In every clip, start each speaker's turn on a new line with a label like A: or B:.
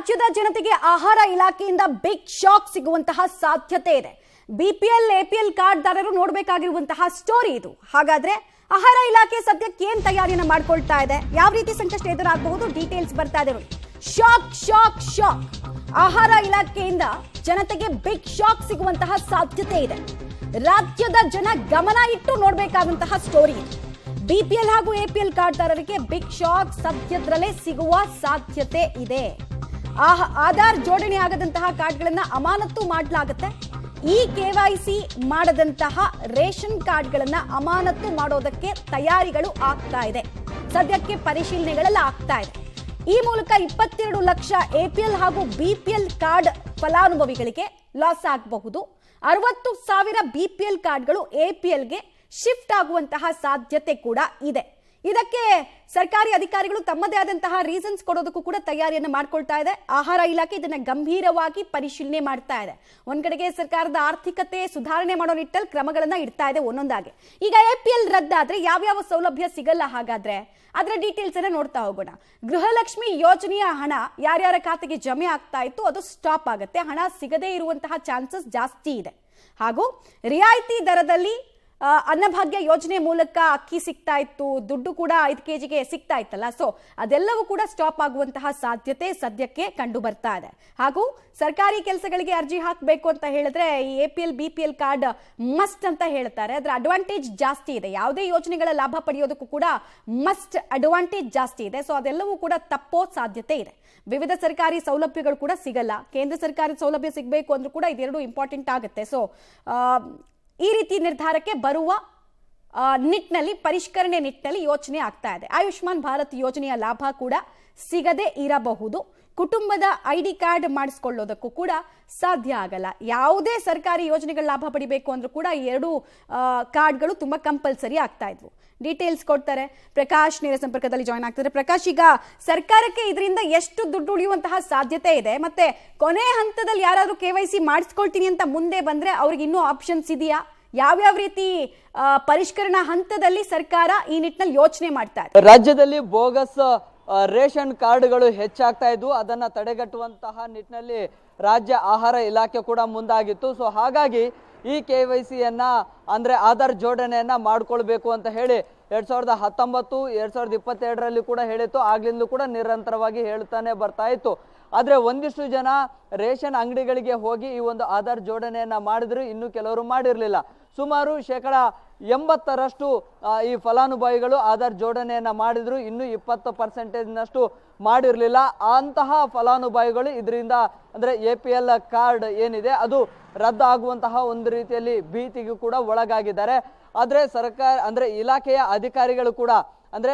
A: ರಾಜ್ಯದ ಜನತೆಗೆ ಆಹಾರ ಇಲಾಖೆಯಿಂದ ಬಿಗ್ ಶಾಕ್ ಸಿಗುವಂತಹ ಸಾಧ್ಯತೆ ಇದೆ. ಬಿಪಿಎಲ್ ಎಪಿಎಲ್ ಕಾರ್ಡ್ದಾರರು ನೋಡಬೇಕಾಗಿರುವಂತಹ ಸ್ಟೋರಿ ಇದು. ಹಾಗಾದ್ರೆ ಆಹಾರ ಇಲಾಖೆ ಸದ್ಯಕ್ಕೆ ಏನ್ ತಯಾರಿಯನ್ನ ಮಾಡ್ಕೊಳ್ತಾ ಇದೆ, ಯಾವ ರೀತಿ ಸಂಕಷ್ಟ ಎದುರಾಗಬಹುದು, ಡೀಟೇಲ್ಸ್ ಬರ್ತಾ ಇದೆ ನೋಡಿ. Shock shock shock. ಆಹಾರ ಇಲಾಖೆಯಿಂದ ಜನತೆಗೆ ಬಿಗ್ ಶಾಕ್ ಸಿಗುವಂತಹ ಸಾಧ್ಯತೆ ಇದೆ. ರಾಜ್ಯದ ಜನ ಗಮನ ಇಟ್ಟು ನೋಡಬೇಕಾದಂತಹ ಸ್ಟೋರಿ ಇದು. ಬಿಪಿಎಲ್ ಹಾಗೂ ಎಪಿಎಲ್ ಕಾರ್ಡ್ದಾರರಿಗೆ ಬಿಗ್ ಶಾಕ್ ಸದ್ಯದಲ್ಲೇ ಸಿಗುವ ಸಾಧ್ಯತೆ ಇದೆ. ಆಧಾರ್ ಜೋಡಣೆ ಆಗದಂತಹ ಕಾರ್ಡ್ಗಳನ್ನ ಅಮಾನತು ಮಾಡಲಾಗುತ್ತೆ. ಈ ಕೆವೈಸಿ ಮಾಡದಂತಹ ರೇಷನ್ ಕಾರ್ಡ್ಗಳನ್ನ ಅಮಾನತು ಮಾಡೋದಕ್ಕೆ ತಯಾರಿಗಳು ಆಗ್ತಾ ಇದೆ. ಸದ್ಯಕ್ಕೆ ಪರಿಶೀಲನೆಗಳೆಲ್ಲ ಆಗ್ತಾ ಇದೆ. ಈ ಮೂಲಕ 22 ಲಕ್ಷ ಎಪಿಎಲ್ ಹಾಗೂ ಬಿಪಿಎಲ್ ಕಾರ್ಡ್ ಫಲಾನುಭವಿಗಳಿಗೆ ಲಾಸ್ ಆಗಬಹುದು. 60,000 ಬಿಪಿಎಲ್ ಕಾರ್ಡ್ಗಳು ಎಪಿಎಲ್ಗೆ ಶಿಫ್ಟ್ ಆಗುವಂತಹ ಸಾಧ್ಯತೆ ಕೂಡ ಇದೆ. ಇದಕ್ಕೆ ಸರ್ಕಾರಿ ಅಧಿಕಾರಿಗಳು ತಮ್ಮದೇ ಆದಂತಹ ರೀಸನ್ಸ್ ಕೊಡೋದಕ್ಕೂ ಕೂಡ ತಯಾರಿಯನ್ನು ಮಾಡ್ಕೊಳ್ತಾ ಇದೆ. ಆಹಾರ ಇಲಾಖೆ ಇದನ್ನ ಗಂಭೀರವಾಗಿ ಪರಿಶೀಲನೆ ಮಾಡ್ತಾ ಇದೆ. ಒಂದ್ ಕಡೆಗೆ ಸರ್ಕಾರದ ಆರ್ಥಿಕತೆ ಸುಧಾರಣೆ ಮಾಡೋ ನಿಟ್ಟಲ್ಲಿ ಕ್ರಮಗಳನ್ನ ಇಡ್ತಾ ಇದೆ ಒಂದೊಂದಾಗಿ. ಈಗ ಎಪಿಎಲ್ ರದ್ದಾದ್ರೆ ಯಾವ್ಯಾವ ಸೌಲಭ್ಯ ಸಿಗಲ್ಲ, ಹಾಗಾದ್ರೆ ಅದರ ಡೀಟೇಲ್ಸ್ ಅನ್ನ ನೋಡ್ತಾ ಹೋಗೋಣ. ಗೃಹಲಕ್ಷ್ಮಿ ಯೋಜನೆಯ ಹಣ ಯಾರ್ಯಾರ ಖಾತೆಗೆ ಜಮೆ ಆಗ್ತಾ ಇತ್ತು ಅದು ಸ್ಟಾಪ್ ಆಗುತ್ತೆ. ಹಣ ಸಿಗದೇ ಇರುವಂತಹ ಚಾನ್ಸಸ್ ಜಾಸ್ತಿ ಇದೆ. ಹಾಗೂ ರಿಯಾಯಿತಿ ದರದಲ್ಲಿ ಅನ್ನಭಾಗ್ಯ ಯೋಜನೆ ಮೂಲಕ ಅಕ್ಕಿ ಸಿಗ್ತಾ ಇತ್ತು, ದುಡ್ಡು ಕೂಡ 5 ಕೆಜಿಗೆ ಸಿಗ್ತಾ ಇತ್ತಲ್ಲ, ಸೊ ಅದೆಲ್ಲವೂ ಕೂಡ ಸ್ಟಾಪ್ ಆಗುವಂತಹ ಸಾಧ್ಯತೆ ಸದ್ಯಕ್ಕೆ ಕಂಡು ಬರ್ತಾ ಇದೆ. ಹಾಗೂ ಸರ್ಕಾರಿ ಕೆಲಸಗಳಿಗೆ ಅರ್ಜಿ ಹಾಕಬೇಕು ಅಂತ ಹೇಳಿದ್ರೆ ಈ ಎಪಿಎಲ್ ಬಿಪಿಎಲ್ ಕಾರ್ಡ್ ಮಸ್ಟ್ ಅಂತ ಹೇಳ್ತಾರೆ. ಅದರ ಅಡ್ವಾಂಟೇಜ್ ಜಾಸ್ತಿ ಇದೆ. ಯಾವುದೇ ಯೋಜನೆಗಳ ಲಾಭ ಪಡೆಯೋದಕ್ಕೂ ಕೂಡ ಮಸ್ಟ್ ಅಡ್ವಾಂಟೇಜ್ ಜಾಸ್ತಿ ಇದೆ. ಸೊ ಅದೆಲ್ಲವೂ ಕೂಡ ತಪ್ಪೋ ಸಾಧ್ಯತೆ ಇದೆ. ವಿವಿಧ ಸರ್ಕಾರಿ ಸೌಲಭ್ಯಗಳು ಕೂಡ ಸಿಗಲ್ಲ. ಕೇಂದ್ರ ಸರ್ಕಾರಿ ಸೌಲಭ್ಯ ಸಿಗಬೇಕು ಅಂದ್ರೂ ಕೂಡ ಇದೆರಡು ಇಂಪಾರ್ಟೆಂಟ್ ಆಗುತ್ತೆ. ಸೊ ಈ ರೀತಿ ನಿರ್ಧಾರಕ್ಕೆ ಬರುವ ನಿಟ್ಟಿನಲ್ಲಿ ಪರಿಷ್ಕರಣೆ ನಿಟ್ಟಿನಲ್ಲಿ ಯೋಚನೆ ಆಗ್ತಾ ಇದೆ. ಆಯುಷ್ಮಾನ್ ಭಾರತ್ ಯೋಜನೆಯ ಲಾಭ ಕೂಡ ಸಿಗದೆ ಇರಬಹುದು. ಕುಟುಂಬದ ಐಡಿ ಕಾರ್ಡ್ ಮಾಡಿಸ್ಕೊಳ್ಳೋದಕ್ಕೂ ಕೂಡ ಸಾಧ್ಯ ಆಗಲ್ಲ. ಯಾವುದೇ ಸರ್ಕಾರಿ ಯೋಜನೆಗಳ ಲಾಭ ಪಡಿಬೇಕು ಅಂದ್ರೂ ಕೂಡ ಈ 2 ಕಾರ್ಡ್ಗಳು ತುಂಬಾ ಕಂಪಲ್ಸರಿ ಆಗ್ತಾ ಇದ್ವು. ಡೀಟೇಲ್ಸ್ ಕೊಡ್ತಾರೆ ಪ್ರಕಾಶ್, ನೇರ ಸಂಪರ್ಕದಲ್ಲಿ ಜಾಯ್ನ್ ಆಗ್ತಾರೆ. ಪ್ರಕಾಶ್, ಈಗ ಸರ್ಕಾರಕ್ಕೆ ಇದರಿಂದ ಎಷ್ಟು ದುಡ್ಡು ಉಳಿಯುವಂತಹ ಸಾಧ್ಯತೆ ಇದೆ? ಮತ್ತೆ ಕೊನೆ ಹಂತದಲ್ಲಿ ಯಾರಾದ್ರೂ ಕೆವೈಸಿ ಮಾಡಿಸ್ಕೊಳ್ತೀನಿ ಅಂತ ಮುಂದೆ ಬಂದ್ರೆ ಅವ್ರಿಗೆ ಇನ್ನೂ ಆಪ್ಷನ್ಸ್ ಇದೆಯಾ? ಯಾವ್ಯಾವ ರೀತಿ ಪರಿಷ್ಕರಣಾ ಹಂತದಲ್ಲಿ ಸರ್ಕಾರ ಈ ನಿಟ್ಟಿನಲ್ಲಿ ಯೋಚನೆ ಮಾಡ್ತಾ ಇದೆ?
B: ರಾಜ್ಯದಲ್ಲಿ ಬೋಗಸ್ ರೇಷನ್ ಕಾರ್ಡ್ಗಳು ಹೆಚ್ಚಾಗ್ತಾ ಇದ್ವು. ಅದನ್ನ ತಡೆಗಟ್ಟುವಂತಹ ನಿಟ್ಟಿನಲ್ಲಿ ರಾಜ್ಯ ಆಹಾರ ಇಲಾಖೆ ಕೂಡ ಮುಂದಾಗಿತ್ತು. ಸೊ ಹಾಗಾಗಿ ಈ ಕೆವೈಸಿಯನ್ನ ಅಂದ್ರೆ ಆಧಾರ್ ಜೋಡಣೆಯನ್ನ ಮಾಡ್ಕೊಳ್ಬೇಕು ಅಂತ ಹೇಳಿ 2019 2022ರಲ್ಲಿ ಕೂಡ ಹೇಳಿತ್ತು. ಆಗ್ಲಿಂದಲೂ ಕೂಡ ನಿರಂತರವಾಗಿ ಹೇಳ್ತಾನೆ ಬರ್ತಾ ಇತ್ತು. ಆದ್ರೆ ಒಂದಿಷ್ಟು ಜನ ರೇಷನ್ ಅಂಗಡಿಗಳಿಗೆ ಹೋಗಿ ಈ ಒಂದು ಆಧಾರ್ ಜೋಡಣೆಯನ್ನ ಮಾಡಿದ್ರು, ಇನ್ನು ಕೆಲವರು ಮಾಡಿರ್ಲಿಲ್ಲ. ಸುಮಾರು 80% ಈ ಫಲಾನುಭವಿಗಳು ಆಧಾರ್ ಜೋಡಣೆಯನ್ನ ಮಾಡಿದ್ರು, ಇನ್ನು 20% ಮಾಡಿರ್ಲಿಲ್ಲ. ಅಂತಹ ಫಲಾನುಭವಿಗಳು ಇದರಿಂದ ಅಂದ್ರೆ ಎಪಿಎಲ್ ಕಾರ್ಡ್ ಏನಿದೆ ಅದು ರದ್ದು ಆಗುವಂತಹ ಒಂದು ರೀತಿಯಲ್ಲಿ ಭೀತಿಗೂ ಕೂಡ ಒಳಗಾಗಿದ್ದಾರೆ. ಆದ್ರೆ ಸರ್ಕಾರ ಅಂದ್ರೆ ಇಲಾಖೆಯ ಅಧಿಕಾರಿಗಳು ಕೂಡ ಅಂದ್ರೆ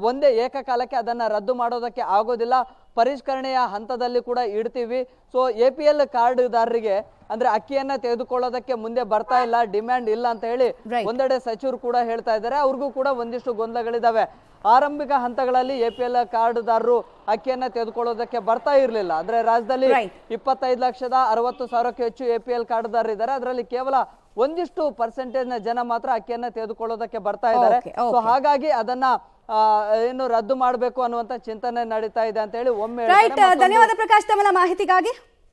B: ಒಂದೇ ಏಕಕಾಲಕ್ಕೆ ಅದನ್ನ ರದ್ದು ಮಾಡೋದಕ್ಕೆ ಆಗೋದಿಲ್ಲ, ಪರಿಷ್ಕರಣೆಯ ಹಂತದಲ್ಲಿ ಕೂಡ ಇಡ್ತೀವಿ. ಸೊ ಎಪಿಎಲ್ ಕಾರ್ಡ್ದಾರರಿಗೆ ಅಂದ್ರೆ ಅಕ್ಕಿಯನ್ನ ತೆಗೆದುಕೊಳ್ಳೋದಕ್ಕೆ ಮುಂದೆ ಬರ್ತಾ ಇಲ್ಲ, ಡಿಮ್ಯಾಂಡ್ ಇಲ್ಲ ಅಂತ ಹೇಳಿ ಒಂದೆಡೆ ಸಚಿವರು ಕೂಡ ಹೇಳ್ತಾ ಇದ್ದಾರೆ. ಅವ್ರಿಗೂ ಕೂಡ ಒಂದಿಷ್ಟು ಗೊಂದಲಗಳಿದಾವೆ. ಆರಂಭಿಕ ಹಂತಗಳಲ್ಲಿ ಎಪಿಎಲ್ ಕಾರ್ಡ್ದಾರರು ಅಕ್ಕಿಯನ್ನ ತೆಗೆದುಕೊಳ್ಳೋದಕ್ಕೆ ಬರ್ತಾ ಇರ್ಲಿಲ್ಲ. ಅಂದ್ರೆ ರಾಜ್ಯದಲ್ಲಿ 25,60,000ಕ್ಕೂ ಹೆಚ್ಚು ಎಪಿಎಲ್ ಕಾರ್ಡ್ದಾರರು ಇದ್ದಾರೆ. ಅದರಲ್ಲಿ ಕೇವಲ ಒಂದಿಷ್ಟು ಪರ್ಸೆಂಟೇಜ್ ಜನ ಮಾತ್ರ ಅಕ್ಕಿಯನ್ನ ತೆಗೆದುಕೊಳ್ಳೋದಕ್ಕೆ ಬರ್ತಾ ಇದ್ದಾರೆ. ಸೊ ಹಾಗಾಗಿ ಅದನ್ನ ಏನು ರದ್ದು ಮಾಡಬೇಕು ಅನ್ನುವಂತ ಚಿಂತನೆ ನಡೀತಾ ಇದೆ ಅಂತ ಹೇಳಿ ಒಮ್ಮೆ.
A: ಧನ್ಯವಾದ ಪ್ರಕಾಶ್ ತಮ್ಮ ಮಾಹಿತಿಗಾಗಿ.